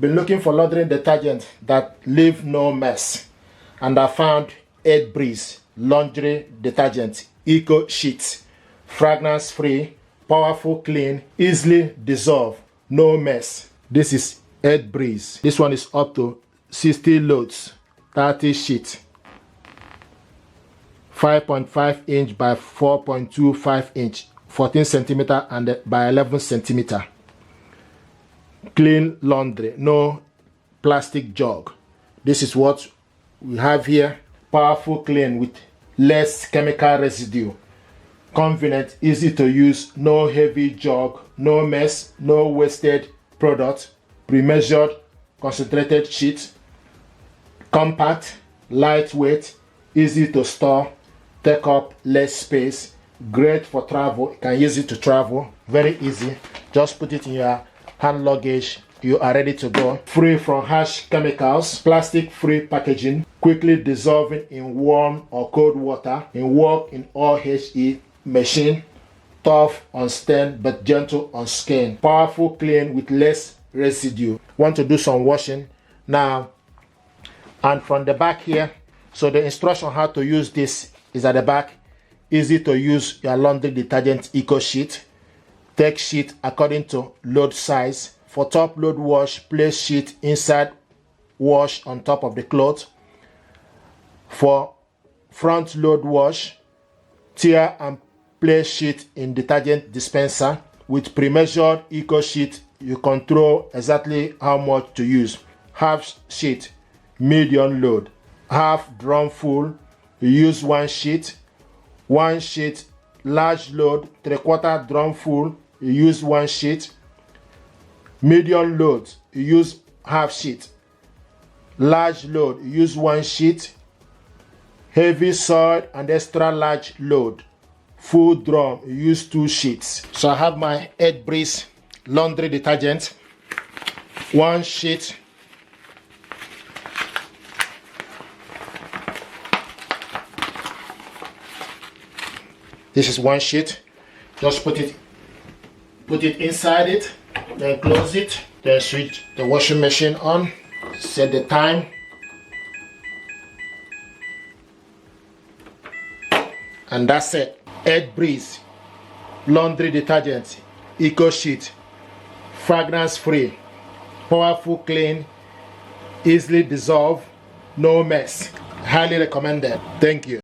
Been looking for laundry detergent that leave no mess, and I found 8 Breeze laundry detergent, eco sheet, fragrance free, powerful, clean, easily dissolve, no mess. This is 8 Breeze. This one is up to 60 loads, 30 sheet, 5.5 inch by 4.25 inch, 14 centimeter and by 11 centimeter. Clean laundry, no plastic jug. This is what we have here. Powerful, clean with less chemical residue. Convenient, easy to use, no heavy jug, no mess, no wasted product. Pre-measured, concentrated sheet. Compact, lightweight, easy to store, take up less space. Great for travel. You can use it to travel. Very easy. Just put it in your hand luggage. You are ready to go. Free from harsh chemicals. Plastic free packaging. Quickly dissolving in warm or cold water. In work in OHE machine. Tough on stain but gentle on skin. Powerful, clean with less residue. Want to do some washing now. And from the back here, so the instruction how to use this is at the back. Easy to use your laundry detergent eco sheet. Take sheet according to load size. For top load wash, place sheet inside wash on top of the cloth. For front load wash, tear and place sheet in detergent dispenser. With pre-measured eco sheet, you control exactly how much to use. Half sheet, medium load. Half drum full, you use 1 sheet. 1 sheet, large load, 3/4 drum full, you use 1 sheet. Medium load, you use half sheet. Large load, you use 1 sheet. Heavy soil and extra large load, full drum, you use 2 sheets. So I have my 8 Breeze laundry detergent. 1 sheet. This is 1 sheet. Just put it inside it, then close it, then switch the washing machine on, set the time, and that's it. 8 Breeze laundry detergent, eco sheet, fragrance free, powerful, clean, easily dissolve, no mess. Highly recommended. Thank you.